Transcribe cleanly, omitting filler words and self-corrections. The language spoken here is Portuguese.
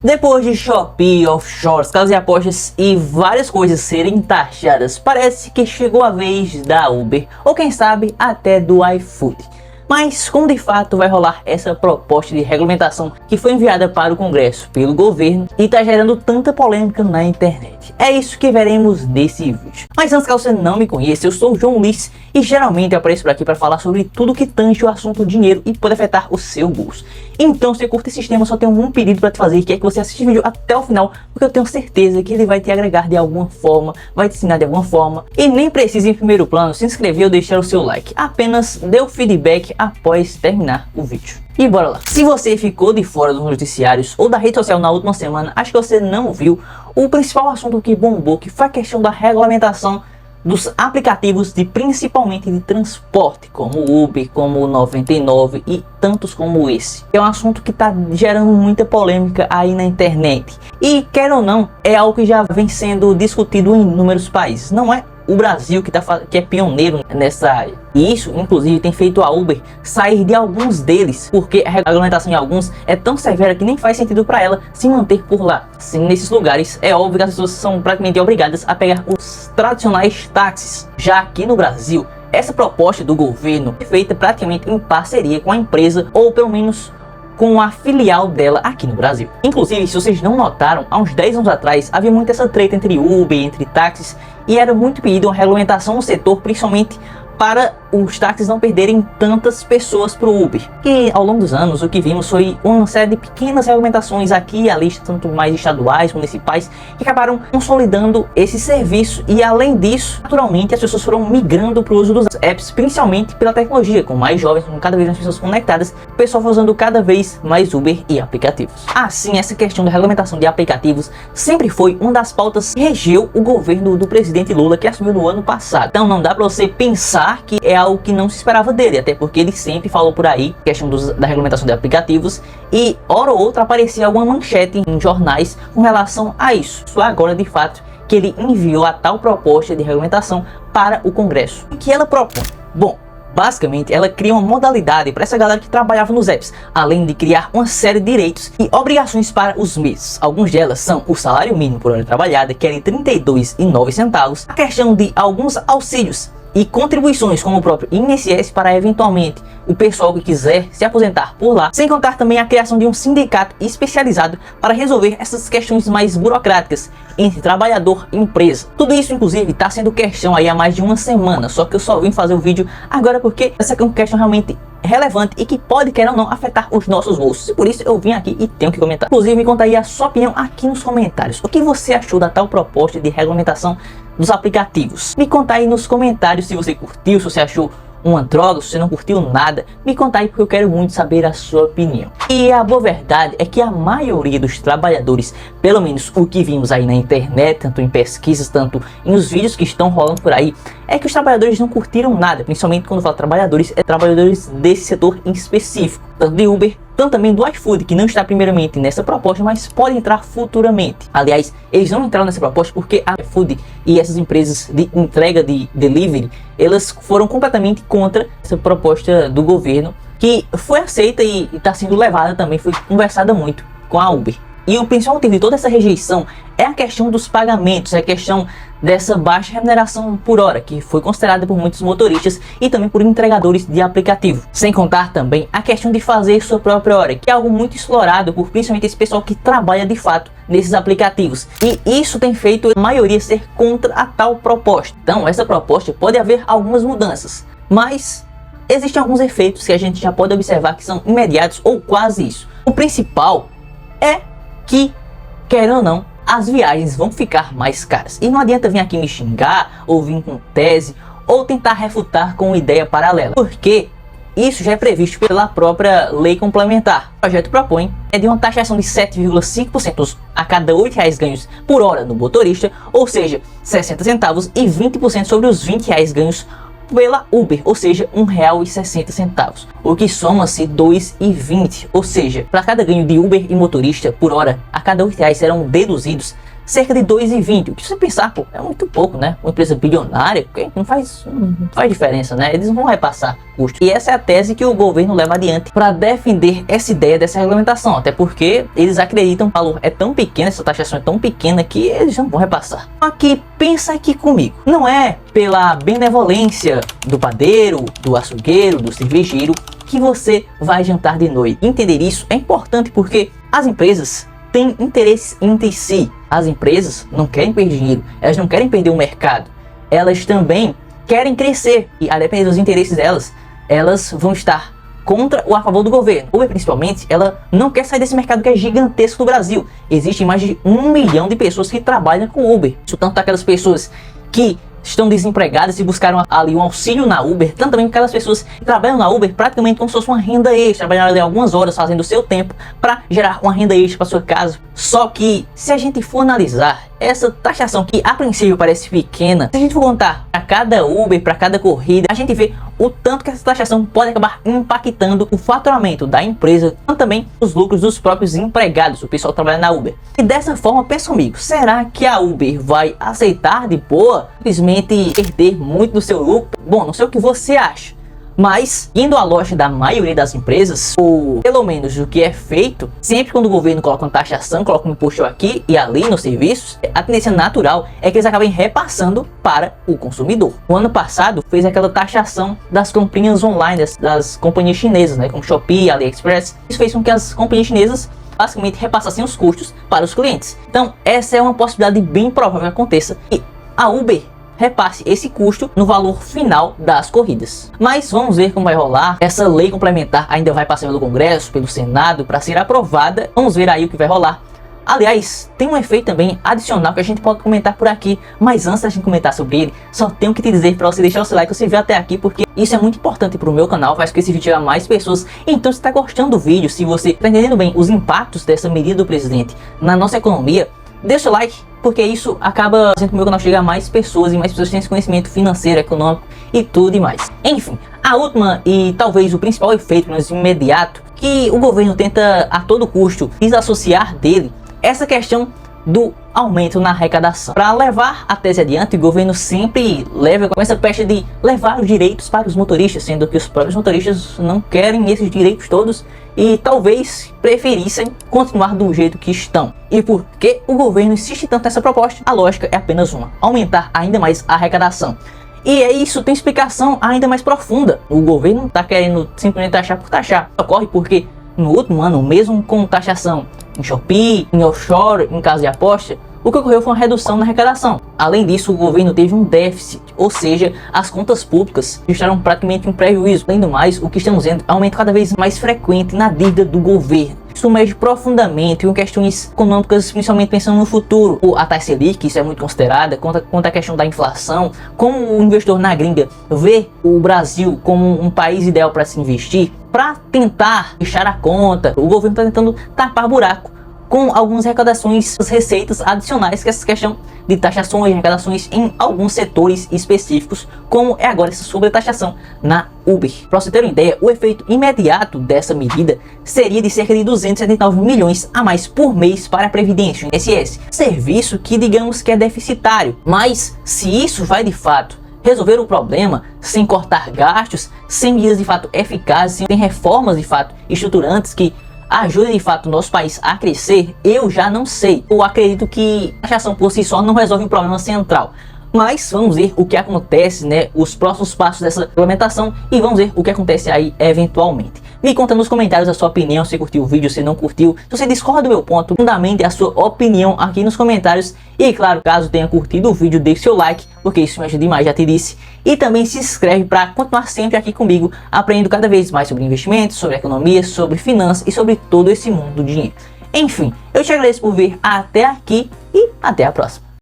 Depois de Shopee, offshores, casas de apostas e várias coisas serem taxadas, parece que chegou a vez da Uber, ou quem sabe até do iFood. Mas como de fato vai rolar essa proposta de regulamentação que foi enviada para o Congresso pelo governo e está gerando tanta polêmica na internet? É isso que veremos nesse vídeo. Mas antes, caso você não me conheça, eu sou o João Ulisses e geralmente eu apareço por aqui para falar sobre tudo que tange o assunto dinheiro e pode afetar o seu bolso. Então, se você curte esse tema, só tenho um pedido para te fazer, que é que você assista o vídeo até o final, porque eu tenho certeza que ele vai te agregar de alguma forma, vai te ensinar de alguma forma. E nem precisa em primeiro plano se inscrever ou deixar o seu like, apenas dê o feedback após terminar o vídeo. E bora lá. Se você ficou de fora dos noticiários ou da rede social na última semana, acho que você não viu o principal assunto que bombou, que foi a questão da regulamentação dos aplicativos principalmente de transporte, como o Uber, como o 99 e tantos como esse. É um assunto que está gerando muita polêmica aí na internet. E quer ou não, é algo que já vem sendo discutido em inúmeros países. Não é o Brasil que é pioneiro nessa área. E isso, inclusive, tem feito a Uber sair de alguns deles, porque a regulamentação em alguns é tão severa que nem faz sentido para ela se manter por lá. Sim, nesses lugares, é óbvio que as pessoas são praticamente obrigadas a pegar os tradicionais táxis. Já aqui no Brasil, essa proposta do governo é feita praticamente em parceria com a empresa, ou pelo menos com a filial dela aqui no Brasil. Inclusive, se vocês não notaram, há uns 10 anos atrás havia muito essa treta entre Uber, entre táxis, e era muito pedido uma regulamentação no setor, principalmente para os táxis não perderem tantas pessoas para o Uber. E ao longo dos anos o que vimos foi uma série de pequenas regulamentações aqui e ali, tanto mais estaduais, municipais, que acabaram consolidando esse serviço. E além disso, naturalmente as pessoas foram migrando para o uso dos apps, principalmente pela tecnologia, com mais jovens, com cada vez mais pessoas conectadas, o pessoal foi usando cada vez mais Uber e aplicativos. Assim, essa questão da regulamentação de aplicativos sempre foi uma das pautas que regeu o governo do presidente Lula, que assumiu no ano passado. Então não dá para você pensar que é algo que não se esperava dele, até porque ele sempre falou por aí questão da regulamentação de aplicativos, e hora ou outra aparecia alguma manchete em jornais com relação a isso. Só agora de fato que ele enviou a tal proposta de regulamentação para o Congresso. O que ela propõe? Bom, basicamente ela cria uma modalidade para essa galera que trabalhava nos apps, além de criar uma série de direitos e obrigações para os mesmos. Algumas delas são o salário mínimo por hora trabalhada, que é de R$ 32,09, a questão de alguns auxílios e contribuições como o próprio INSS para eventualmente o pessoal que quiser se aposentar por lá, sem contar também a criação de um sindicato especializado para resolver essas questões mais burocráticas entre trabalhador e empresa. Tudo isso inclusive está sendo questão aí há mais de uma semana, só que eu só vim fazer o vídeo agora porque essa é uma questão realmente relevante e que pode, querer ou não, afetar os nossos bolsos, e por isso eu vim aqui e tenho que comentar. Inclusive, me conta aí a sua opinião aqui nos comentários. O que você achou da tal proposta de regulamentação dos aplicativos? Me conta aí nos comentários se você curtiu, se você achou uma droga, se você não curtiu nada. Me conta aí porque eu quero muito saber a sua opinião. E a boa verdade é que a maioria dos trabalhadores, pelo menos o que vimos aí na internet, tanto em pesquisas, tanto em os vídeos que estão rolando por aí, é que os trabalhadores não curtiram nada. Principalmente quando eu falo trabalhadores, é trabalhadores desse setor em específico, tanto de Uber, tanto também do iFood, que não está primeiramente nessa proposta, mas pode entrar futuramente. Aliás, eles não entraram nessa proposta porque a iFood e essas empresas de entrega de delivery, elas foram completamente contra essa proposta do governo, que foi aceita e está sendo levada também, foi conversada muito com a Uber. E o principal motivo de toda essa rejeição é a questão dos pagamentos, é a questão dessa baixa remuneração por hora, que foi considerada por muitos motoristas e também por entregadores de aplicativo. Sem contar também a questão de fazer sua própria hora, que é algo muito explorado por principalmente esse pessoal que trabalha de fato nesses aplicativos. E isso tem feito a maioria ser contra a tal proposta. Então essa proposta pode haver algumas mudanças, mas existem alguns efeitos que a gente já pode observar que são imediatos ou quase isso. O principal é que, quer ou não, as viagens vão ficar mais caras. E não adianta vir aqui me xingar, ou vir com tese, ou tentar refutar com ideia paralela, porque isso já é previsto pela própria lei complementar. O projeto propõe de uma taxação de 7,5% a cada R$ 8 ganhos por hora no motorista, ou seja, 60 centavos, e 20% sobre os R$ 20 ganhos pela Uber, ou seja, R$ 1,60, o que soma-se R$ 2,20, ou seja, para cada ganho de Uber e motorista por hora, a cada R$ 8 serão deduzidos cerca de 2,20. O que você pensar, pô, é muito pouco, né? Uma empresa bilionária, não faz diferença, né? Eles não vão repassar custo. E essa é a tese que o governo leva adiante para defender essa ideia dessa regulamentação, até porque eles acreditam que o valor é tão pequeno, essa taxação é tão pequena que eles não vão repassar. Aqui, pensa aqui comigo, não é pela benevolência do padeiro, do açougueiro, do cervejeiro que você vai jantar de noite. Entender isso é importante porque as empresas têm interesse entre si. As empresas não querem perder dinheiro, elas não querem perder o mercado, elas também querem crescer e, a depender dos interesses delas, elas vão estar contra ou a favor do governo. Uber, principalmente, ela não quer sair desse mercado que é gigantesco no Brasil. Existem mais de 1 milhão de pessoas que trabalham com Uber. Isso tanto aquelas pessoas que estão desempregadas e buscaram ali um auxílio na Uber, tanto também aquelas pessoas que trabalham na Uber praticamente como se fosse uma renda extra, trabalhando ali algumas horas fazendo o seu tempo para gerar uma renda extra para sua casa. Só que se a gente for analisar essa taxação que a princípio parece pequena, se a gente for contar para cada Uber, para cada corrida, a gente vê o tanto que essa taxação pode acabar impactando o faturamento da empresa, tanto também os lucros dos próprios empregados, o pessoal que trabalha na Uber. E dessa forma, pensa comigo, será que a Uber vai aceitar de boa simplesmente perder muito do seu lucro? Bom, não sei o que você acha, mas indo à lógica da maioria das empresas, ou pelo menos o que é feito, sempre quando o governo coloca uma taxação, coloca um imposto aqui e ali nos serviços, a tendência natural é que eles acabem repassando para o consumidor. O ano passado fez aquela taxação das comprinhas online das companhias chinesas, né, como Shopee, AliExpress. Isso fez com que as companhias chinesas basicamente repassassem os custos para os clientes. Então essa é uma possibilidade bem provável que aconteça e a Uber repasse esse custo no valor final das corridas. Mas vamos ver como vai rolar. Essa lei complementar ainda vai passar pelo Congresso, pelo Senado para ser aprovada. Vamos ver aí o que vai rolar. Aliás, tem um efeito também adicional que a gente pode comentar por aqui, mas antes da gente comentar sobre ele, só tenho que te dizer para você deixar o seu like se você viu até aqui, porque isso é muito importante para o meu canal, faz com que esse vídeo chegue a mais pessoas. Então, se está gostando do vídeo, se você está entendendo bem os impactos dessa medida do presidente na nossa economia, deixa o like, porque isso acaba fazendo com que o meu canal chegue a mais pessoas e mais pessoas tenham esse conhecimento financeiro, econômico e tudo e mais. Enfim, a última e talvez o principal efeito mais imediato que o governo tenta a todo custo desassociar dele, essa questão do aumento na arrecadação. Para levar a tese adiante, o governo sempre leva com essa peste de levar os direitos para os motoristas, sendo que os próprios motoristas não querem esses direitos todos e talvez preferissem continuar do jeito que estão. E por que o governo insiste tanto nessa proposta? A lógica é apenas uma: aumentar ainda mais a arrecadação. E isso tem explicação ainda mais profunda. O governo não está querendo simplesmente taxar por taxar. Ocorre porque no último ano, mesmo com taxação em Shopee, em offshore, em casa de aposta, o que ocorreu foi uma redução na arrecadação. Além disso, o governo teve um déficit, ou seja, as contas públicas registraram praticamente um prejuízo. Além do mais, o que estamos vendo é um aumento cada vez mais frequente na dívida do governo. Isso mexe profundamente com questões econômicas, principalmente pensando no futuro. A taxa Selic, isso é muito considerada, quanto à questão da inflação, como o investidor na gringa vê o Brasil como um país ideal para se investir, para tentar fechar a conta, o governo está tentando tapar buraco com algumas arrecadações, as receitas adicionais, que é essa questão de taxações, arrecadações em alguns setores específicos, como é agora essa sobretaxação na Uber. Para você ter uma ideia, o efeito imediato dessa medida seria de cerca de 279 milhões a mais por mês para a Previdência, o INSS, serviço que digamos que é deficitário. Mas se isso vai de fato resolver o problema sem cortar gastos, sem medidas de fato eficazes, sem reformas de fato estruturantes que ajude de fato o nosso país a crescer, eu já não sei. Eu acredito que a taxação por si só não resolve o problema central. Mas vamos ver o que acontece, né, os próximos passos dessa implementação, e vamos ver o que acontece aí eventualmente. Me conta nos comentários a sua opinião, se curtiu o vídeo, se não curtiu, se você discorda do meu ponto, fundamente a sua opinião aqui nos comentários. E claro, caso tenha curtido o vídeo, deixe seu like, porque isso me ajuda demais, já te disse. E também se inscreve para continuar sempre aqui comigo, aprendendo cada vez mais sobre investimentos, sobre economia, sobre finanças e sobre todo esse mundo do dinheiro. Enfim, eu te agradeço por ver até aqui e até a próxima.